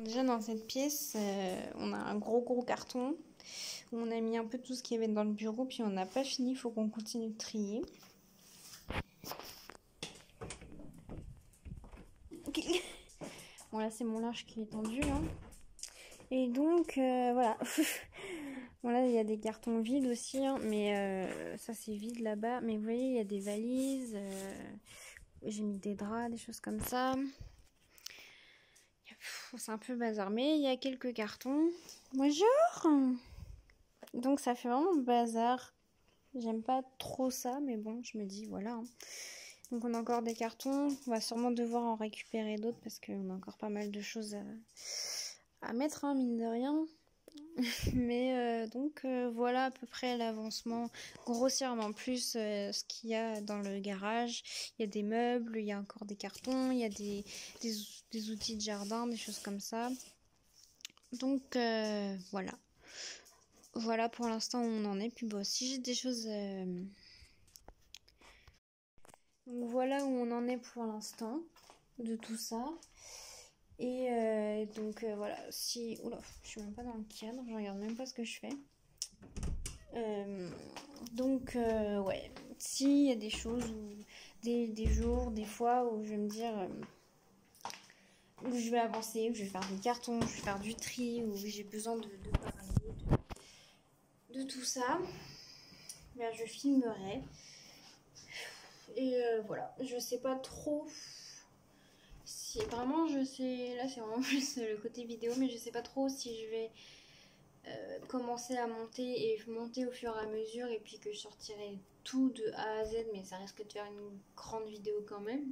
Déjà dans cette pièce, on a un gros carton où on a mis un peu tout ce qu'il y avait dans le bureau, puis on n'a pas fini, il faut qu'on continue de trier. Ok. Bon là c'est mon linge qui est tendu hein. Et donc voilà. Bon là il y a des cartons vides aussi hein, mais ça c'est vide là-bas. Mais vous voyez il y a des valises, j'ai mis des draps, des choses comme ça. C'est un peu bazar, mais il y a quelques cartons. Bonjour. Donc ça fait vraiment bazar. J'aime pas trop ça, mais bon, je me dis voilà. Hein. Donc on a encore des cartons. On va sûrement devoir en récupérer d'autres parce qu'on a encore pas mal de choses à mettre, hein, mine de rien. Mais donc voilà à peu près l'avancement, grossièrement plus ce qu'il y a dans le garage. Il y a des meubles, il y a encore des cartons, il y a des outils de jardin, des choses comme ça. Donc voilà. Voilà pour l'instant où on en est. Puis bon, si j'ai des choses... Donc voilà où on en est pour l'instant de tout ça. Et donc voilà, si... Oula, je suis même pas dans le cadre, je regarde même pas ce que je fais. Donc ouais, s'il y a des choses, où, des jours, des fois où je vais me dire... où je vais avancer, où je vais faire des cartons, où je vais faire du tri, où j'ai besoin de parler de tout ça, ben, je filmerai. Et voilà, je sais pas trop si vraiment je sais, là c'est vraiment plus le côté vidéo, mais je sais pas trop si je vais commencer à monter et monter au fur et à mesure et puis que je sortirai tout de A à Z, mais ça risque de faire une grande vidéo quand même.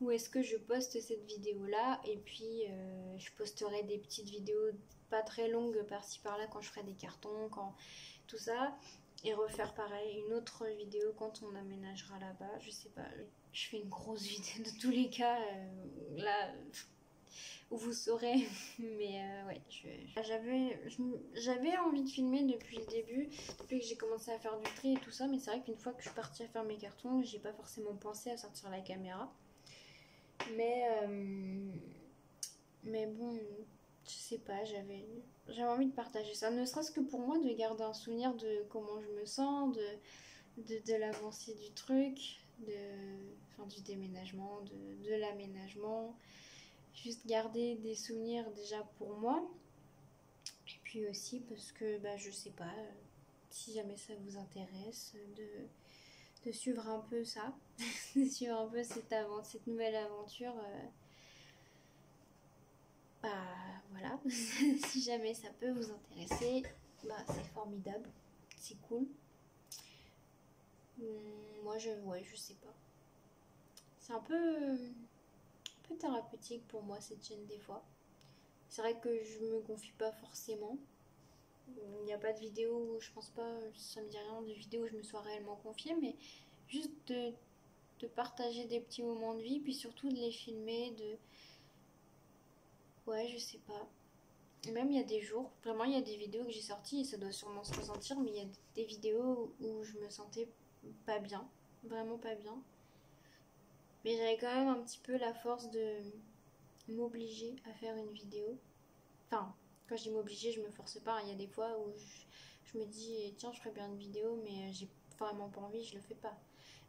Ou est-ce que je poste cette vidéo là et puis je posterai des petites vidéos pas très longues par-ci par-là quand je ferai des cartons, quand tout ça. Et refaire pareil, une autre vidéo quand on aménagera là-bas, je sais pas. Je fais une grosse vidéo de tous les cas, là, où vous saurez. Mais ouais, j'avais envie de filmer depuis le début, depuis que j'ai commencé à faire du tri et tout ça. Mais c'est vrai qu'une fois que je suis partie à faire mes cartons, j'ai pas forcément pensé à sortir la caméra. Mais bon, je sais pas, j'avais envie de partager ça. Ne serait-ce que pour moi, de garder un souvenir de comment je me sens, de l'avancée du truc, enfin, du déménagement, de l'aménagement. Juste garder des souvenirs déjà pour moi. Et puis aussi parce que bah, je sais pas, si jamais ça vous intéresse, de suivre un peu ça, de suivre un peu cette nouvelle aventure. Bah voilà, si jamais ça peut vous intéresser, bah c'est formidable, c'est cool. Moi ouais, je sais pas. C'est un peu thérapeutique pour moi cette chaîne des fois. C'est vrai que je me confie pas forcément. Il n'y a pas de vidéo où je pense pas, ça me dit rien de vidéo où je me sois réellement confiée, mais juste de partager des petits moments de vie, puis surtout de les filmer, ouais, je sais pas. Même il y a des jours, vraiment il y a des vidéos que j'ai sorties et ça doit sûrement se ressentir, mais il y a des vidéos où je me sentais pas bien, vraiment pas bien. Mais j'avais quand même un petit peu la force de m'obliger à faire une vidéo. Enfin, quand je dis m'obliger, je me force pas, hein. Il y a des fois où je me dis tiens je ferais bien une vidéo mais j'ai vraiment pas envie, je le fais pas.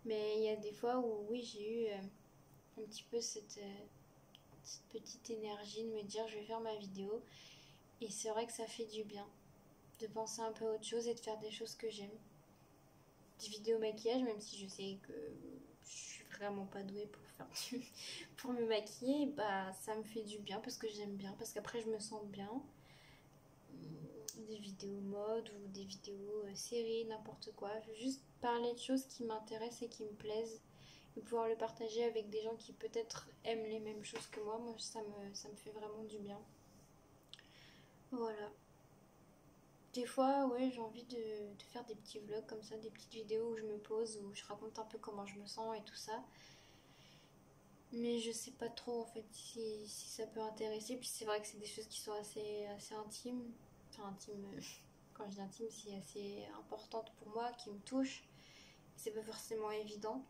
Mais il y a des fois où oui j'ai eu un petit peu cette petite énergie de me dire je vais faire ma vidéo. Et c'est vrai que ça fait du bien de penser un peu à autre chose et de faire des choses que j'aime. Des vidéos maquillage, même si je sais que je suis vraiment pas douée pour faire pour me maquiller, bah ça me fait du bien parce que j'aime bien, parce qu'après je me sens bien. Des vidéos mode ou des vidéos séries, n'importe quoi. Je veux juste parler de choses qui m'intéressent et qui me plaisent et pouvoir le partager avec des gens qui peut-être aiment les mêmes choses que moi. Moi ça me fait vraiment du bien. Voilà. Des fois, ouais, j'ai envie de faire des petits vlogs comme ça, des petites vidéos où je me pose, où je raconte un peu comment je me sens et tout ça. Mais je sais pas trop en fait si ça peut intéresser. Puis c'est vrai que c'est des choses qui sont assez intimes. Enfin, intimes, quand je dis intime, c'est assez importante pour moi, qui me touchent. C'est pas forcément évident.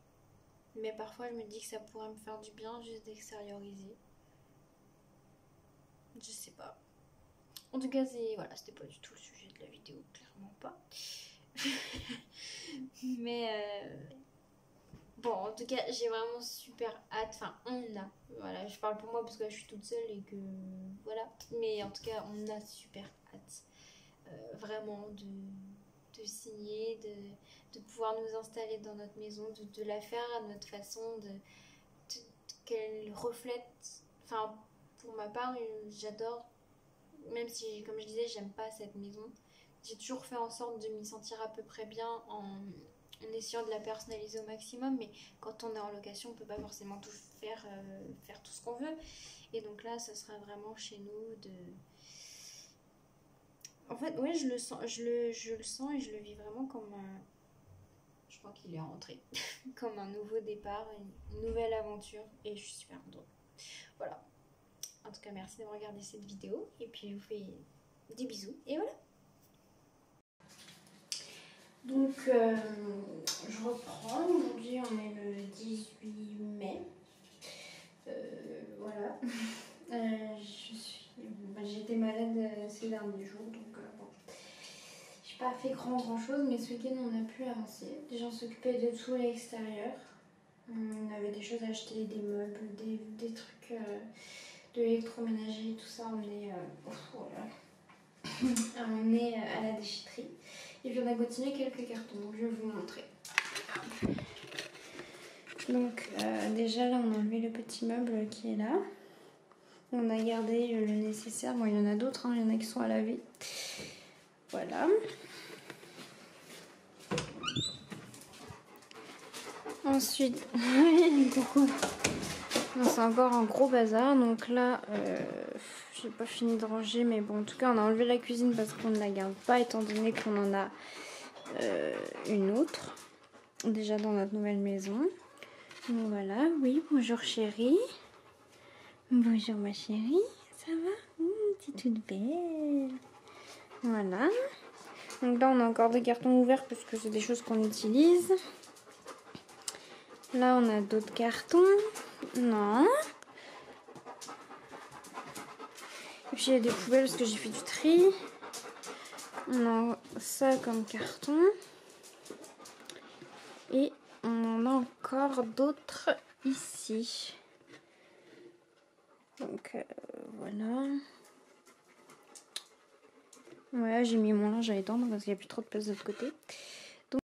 Mais parfois, je me dis que ça pourrait me faire du bien juste d'extérioriser. Je sais pas. En tout cas, voilà, c'était pas du tout le sujet de la vidéo, clairement pas. Mais bon, en tout cas, j'ai vraiment super hâte. Enfin, on a. Voilà, je parle pour moi parce que là, je suis toute seule et que voilà. Mais en tout cas, on a super hâte. Vraiment de signer, de pouvoir nous installer dans notre maison, de la faire à notre façon, qu'elle reflète. Enfin, pour ma part, j'adore. Même si, comme je disais, j'aime pas cette maison. J'ai toujours fait en sorte de m'y sentir à peu près bien en essayant de la personnaliser au maximum. Mais quand on est en location, on peut pas forcément tout faire tout ce qu'on veut. Et donc là, ça sera vraiment chez nous de... En fait, ouais, je le sens, je le sens et je le vis vraiment comme un... Je crois qu'il est rentré. Comme un nouveau départ, une nouvelle aventure. Et je suis super contente. Voilà. En tout cas, merci d'avoir regardé cette vidéo. Et puis, je vous fais des bisous. Et voilà. Donc, je reprends. Aujourd'hui, on est le 18 mai. Voilà. J'étais malade ces derniers jours. Donc, bon. J'ai pas fait grand chose. Mais ce week-end, on a pu avancer. Déjà, on s'occupait de tout à l'extérieur. On avait des choses à acheter, des meubles, des trucs... de l'électroménager, tout ça, on est, on est à la déchetterie. Et puis on a continué quelques cartons, donc je vais vous montrer. Donc déjà là on a enlevé le petit meuble qui est là. On a gardé le nécessaire, bon il y en a d'autres, hein, il y en a qui sont à laver. Voilà. Ensuite, beaucoup. C'est encore un gros bazar, donc là j'ai pas fini de ranger, mais bon en tout cas on a enlevé la cuisine parce qu'on ne la garde pas étant donné qu'on en a une autre déjà dans notre nouvelle maison. Donc voilà, oui, bonjour chérie. Bonjour ma chérie, ça va? T'es toute belle. Voilà. Donc là on a encore des cartons ouverts parce que c'est des choses qu'on utilise. Là on a d'autres cartons. Non. Et puis il y a des poubelles parce que j'ai fait du tri. On a ça comme carton. Et on en a encore d'autres ici. Donc voilà. Ouais, j'ai mis mon linge à étendre parce qu'il n'y a plus trop de place de l'autre côté. Donc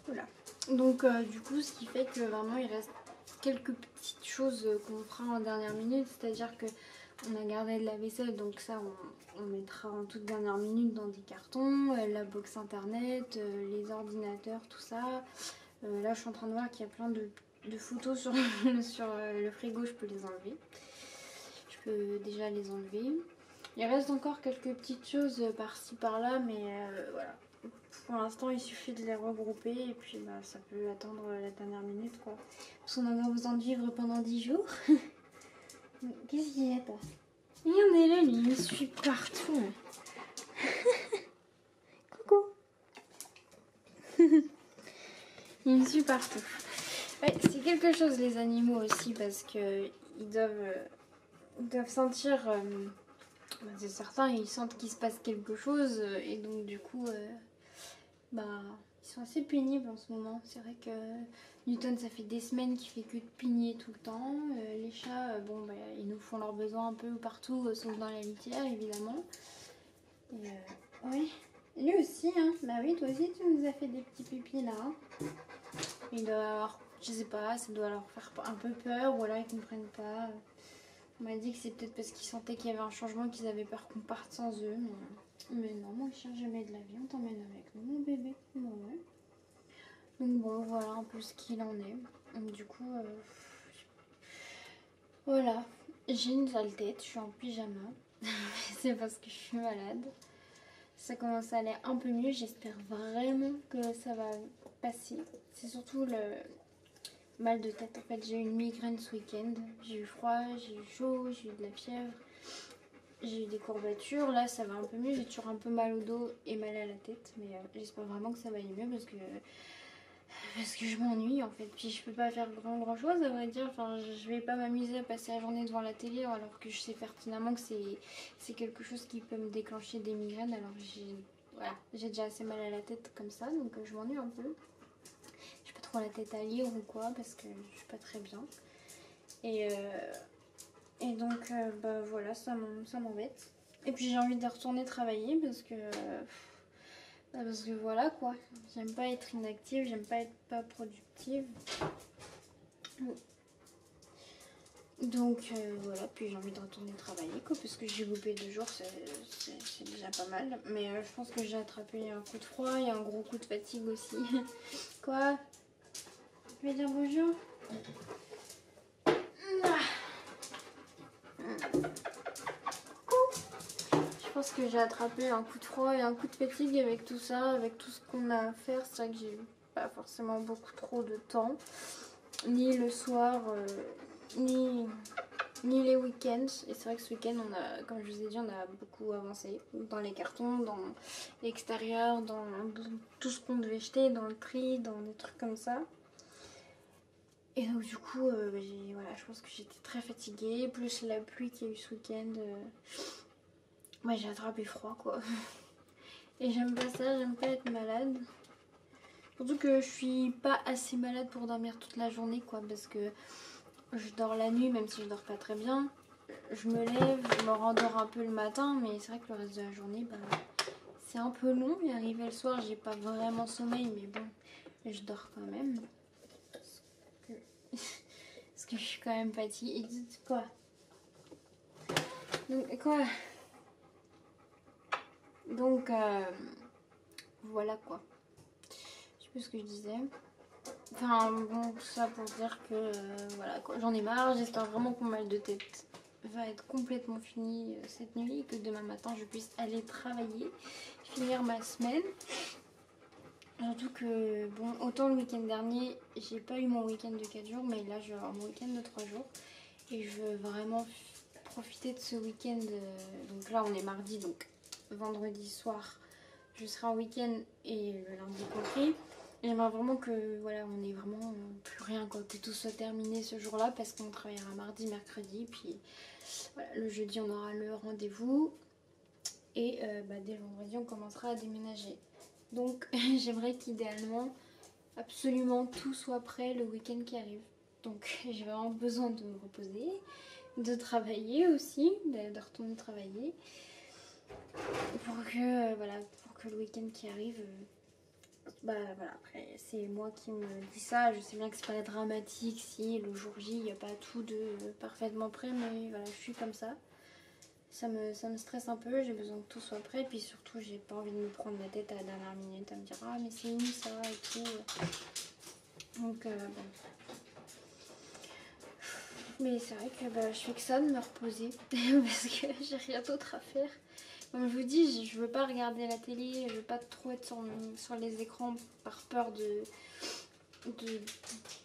voilà. Donc du coup, ce qui fait que vraiment il reste quelques petites choses qu'on fera en dernière minute. C'est-à-dire que on a gardé de la vaisselle, donc ça on mettra en toute dernière minute dans des cartons. La box internet, les ordinateurs, tout ça. Là je suis en train de voir qu'il y a plein de photos sur, sur le frigo, je peux les enlever. Je peux déjà les enlever. Il reste encore quelques petites choses par-ci par-là, mais voilà. Pour l'instant il suffit de les regrouper et puis bah, ça peut attendre la dernière minute quoi. Parce qu'on en a besoin de vivre pendant 10 jours. Qu'est-ce qu'il y a toi? Regardez là, lui, il me suit partout. Coucou. Il me suit partout. Ouais, c'est quelque chose les animaux aussi parce que ils doivent sentir. C'est certain, ils sentent qu'il se passe quelque chose et donc du coup, bah, ils sont assez pénibles en ce moment. C'est vrai que Newton, ça fait des semaines qu'il fait que de pigner tout le temps. Les chats, bon, bah, ils nous font leurs besoins un peu partout, sauf dans la litière, évidemment. Et, oui, lui aussi, hein. Bah oui, toi aussi, tu nous as fait des petits pépis là. Hein. Il doit avoir, je sais pas, ça doit leur faire un peu peur ou alors ils comprennent pas. On m'a dit que c'est peut-être parce qu'ils sentaient qu'il y avait un changement qu'ils avaient peur qu'on parte sans eux. Mais non, mon chien, jamais de la vie, on t'emmène avec nous, mon bébé. Bon, ouais. Donc bon, voilà un peu ce qu'il en est. Donc du coup, voilà. J'ai une sale tête, je suis en pyjama. C'est parce que je suis malade. Ça commence à aller un peu mieux, j'espère vraiment que ça va passer. C'est surtout le mal de tête. En fait, j'ai eu une migraine ce week-end. J'ai eu froid, j'ai eu chaud, j'ai eu de la fièvre. J'ai eu des courbatures, là ça va un peu mieux, j'ai toujours un peu mal au dos et mal à la tête, mais j'espère vraiment que ça va aller mieux parce que Parce que je m'ennuie en fait, puis je peux pas faire vraiment grand chose à vrai dire, enfin je vais pas m'amuser à passer la journée devant la télé alors que je sais pertinemment que c'est quelque chose qui peut me déclencher des migraines alors que j'ai déjà assez mal à la tête comme ça donc je m'ennuie un peu. J'ai pas trop la tête à lire ou quoi parce que je suis pas très bien. Et, et donc bah voilà, ça m'embête. Et puis j'ai envie de retourner travailler parce que voilà quoi, j'aime pas être inactive, j'aime pas être pas productive. Donc voilà, puis j'ai envie de retourner travailler quoi, parce que j'ai loupé 2 jours, c'est déjà pas mal. Mais je pense que j'ai attrapé un coup de froid et un gros coup de fatigue aussi. Quoi? Tu veux dire bonjour? Je pense que j'ai attrapé un coup de froid et un coup de fatigue avec tout ça, avec tout ce qu'on a à faire. C'est vrai que j'ai pas forcément beaucoup trop de temps, ni le soir, ni les week-ends. Et c'est vrai que ce week-end, comme je vous ai dit, on a beaucoup avancé dans les cartons, dans l'extérieur, dans tout ce qu'on devait jeter, dans le tri, dans des trucs comme ça. Et donc du coup, voilà, je pense que j'étais très fatiguée, plus la pluie qu'il y a eu ce week-end. Ouais, j'ai attrapé froid quoi. Et j'aime pas ça, j'aime pas être malade. Surtout que je suis pas assez malade pour dormir toute la journée quoi, parce que je dors la nuit même si je dors pas très bien. Je me lève, je me rendors un peu le matin, mais c'est vrai que le reste de la journée, c'est un peu long. Et arrivé le soir, j'ai pas vraiment sommeil, mais bon, je dors quand même. Parce que, parce que je suis quand même fatiguée. Et quoi? Donc, quoi? Donc, voilà quoi. Je sais plus ce que je disais. Enfin, bon, tout ça pour dire que voilà quoi, j'en ai marre. J'espère vraiment que mon mal de tête va être complètement fini cette nuit et que demain matin je puisse aller travailler, finir ma semaine. Surtout que, bon, autant le week-end dernier, j'ai pas eu mon week-end de 4 jours, mais là je vais avoir mon week-end de 3 jours. Et je veux vraiment profiter de ce week-end. Donc là on est mardi, donc vendredi soir, je serai en week-end et le lundi compris. J'aimerais vraiment que voilà, on ait vraiment plus rien quoi, que tout soit terminé ce jour-là parce qu'on travaillera mardi, mercredi, puis voilà, le jeudi on aura le rendez-vous et dès le vendredi on commencera à déménager. Donc j'aimerais qu'idéalement absolument tout soit prêt le week-end qui arrive. Donc j'ai vraiment besoin de me reposer, de travailler aussi, de retourner travailler pour que pour que le week-end qui arrive voilà, après c'est moi qui me dis ça, je sais bien que c'est pas dramatique si le jour J il n'y a pas tout de parfaitement prêt, mais voilà, je suis comme ça. Ça me stresse un peu, j'ai besoin que tout soit prêt, puis surtout j'ai pas envie de me prendre la tête à la dernière minute à me dire ah mais c'est où ça et tout. Donc bon. Mais c'est vrai que je fais que ça de me reposer parce que j'ai rien d'autre à faire. Comme je vous dis, je veux pas regarder la télé, je veux pas trop être sur les écrans par peur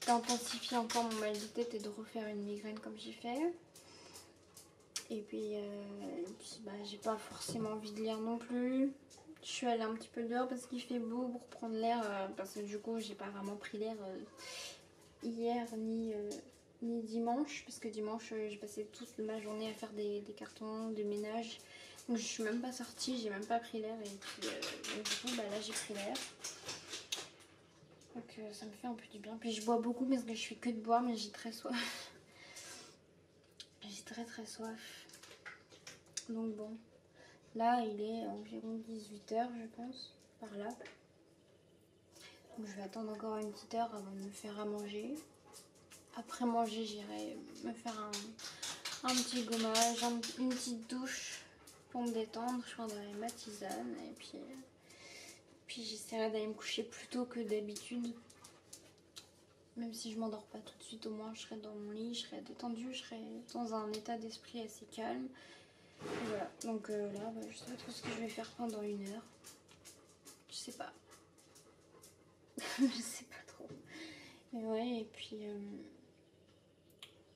d'intensifier encore mon mal de tête et de refaire une migraine comme j'ai fait. Et puis j'ai pas forcément envie de lire non plus. Je suis allée un petit peu dehors parce qu'il fait beau pour prendre l'air, parce que du coup j'ai pas vraiment pris l'air hier ni dimanche, parce que dimanche j'ai passé toute ma journée à faire des cartons, des ménages. Donc je suis même pas sortie, j'ai même pas pris l'air et puis donc, du coup là j'ai pris l'air. Donc ça me fait un peu du bien. Puis je bois beaucoup parce que je fais que de boire mais j'ai très soif. J'ai très très soif. Donc bon, là il est environ 18h je pense, par là. Donc je vais attendre encore une petite heure avant de me faire à manger. Après manger j'irai me faire un petit gommage, une petite douche pour me détendre. Je prendrai ma tisane et puis j'essaierai d'aller me coucher plus tôt que d'habitude. Même si je m'endors pas tout de suite, au moins je serai dans mon lit, je serai détendue, je serai dans un état d'esprit assez calme. Et voilà, donc là, je sais pas trop ce que je vais faire pendant 1 heure. Je sais pas. Je sais pas trop. Mais ouais, et puis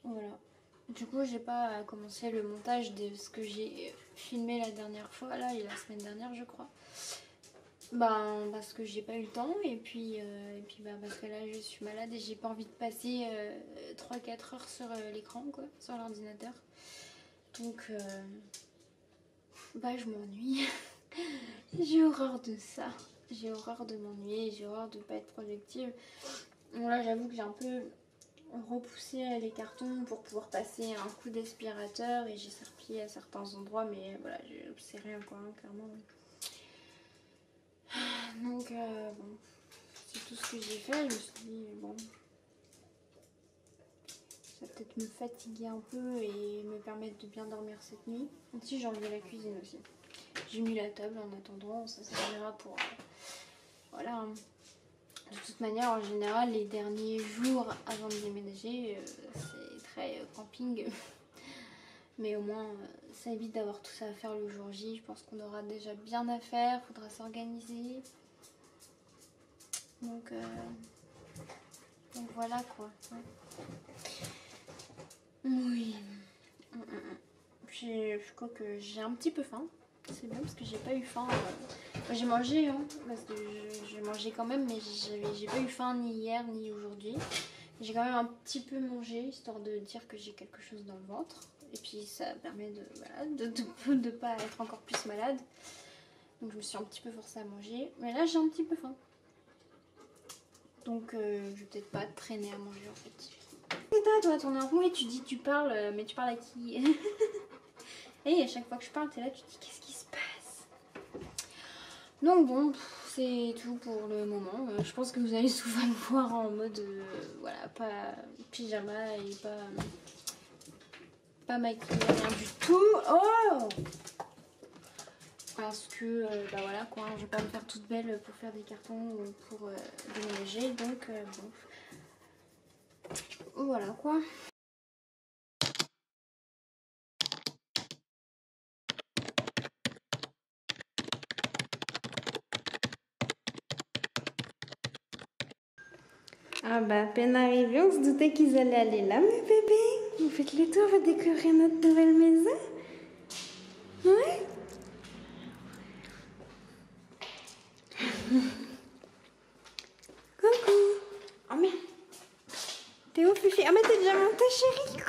voilà. Du coup, j'ai pas commencé le montage de ce que j'ai filmé la dernière fois, là, et la semaine dernière, je crois. Ben, parce que j'ai pas eu le temps et puis bah, parce que là je suis malade et j'ai pas envie de passer 3-4 heures sur l'écran quoi, sur l'ordinateur. Donc bah je m'ennuie. J'ai horreur de ça. J'ai horreur de m'ennuyer, j'ai horreur de pas être productive. Bon, là j'avoue que j'ai un peu repoussé les cartons pour pouvoir passer un coup d'aspirateur et j'ai serpillé à certains endroits mais voilà, c'est rien quoi, hein, clairement. Donc bon, c'est tout ce que j'ai fait. Je me suis dit bon, ça va peut-être me fatiguer un peu et me permettre de bien dormir cette nuit. Ensuite j'ai enlevé la cuisine aussi. J'ai mis la table en attendant, ça servira pour voilà. Hein. De toute manière, en général, les derniers jours avant de déménager, c'est très camping. Mais au moins, ça évite d'avoir tout ça à faire le jour J. Je pense qu'on aura déjà bien à faire, faudra s'organiser. Donc voilà quoi. Oui. Je crois que j'ai un petit peu faim. C'est bien parce que j'ai pas eu faim. J'ai mangé, hein, parce que j'ai mangé quand même, mais j'ai pas eu faim ni hier ni aujourd'hui. J'ai quand même un petit peu mangé, histoire de dire que j'ai quelque chose dans le ventre. Et puis ça permet de pas être encore plus malade. Donc je me suis un petit peu forcée à manger. Mais là j'ai un petit peu faim. Donc je vais peut-être pas traîner à manger en fait. C'est toi ton enfant, oui tu dis tu parles, mais tu parles à qui? Et à chaque fois que je parle, t'es là, tu te dis qu'est-ce qui se passe? Donc bon, c'est tout pour le moment. Je pense que vous allez souvent me voir en mode, voilà, pas pyjama et pas maquillée, rien du tout. Oh! Parce que, bah voilà quoi, je vais pas me faire toute belle pour faire des cartons ou pour déménager. Donc bon, voilà quoi. Ah bah, à peine arrivé, on se doutait qu'ils allaient aller là, mes bébés. Vous faites le tour, vous découvrez notre nouvelle maison. Ouais. Coucou. Oh merde. T'es où, Fifi? Ah mais t'es déjà montée, chérie.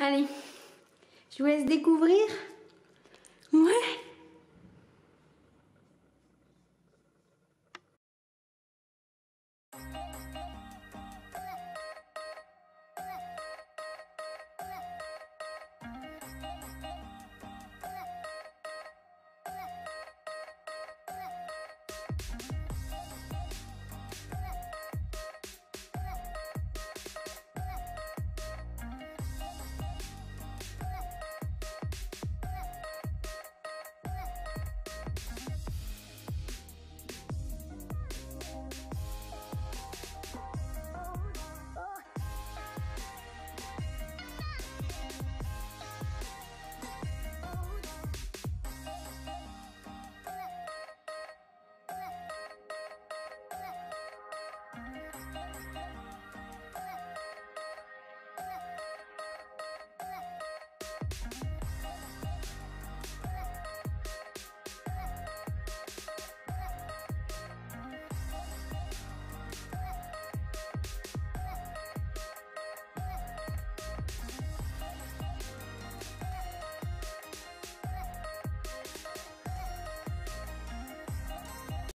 Allez, je vous laisse découvrir. Ouais.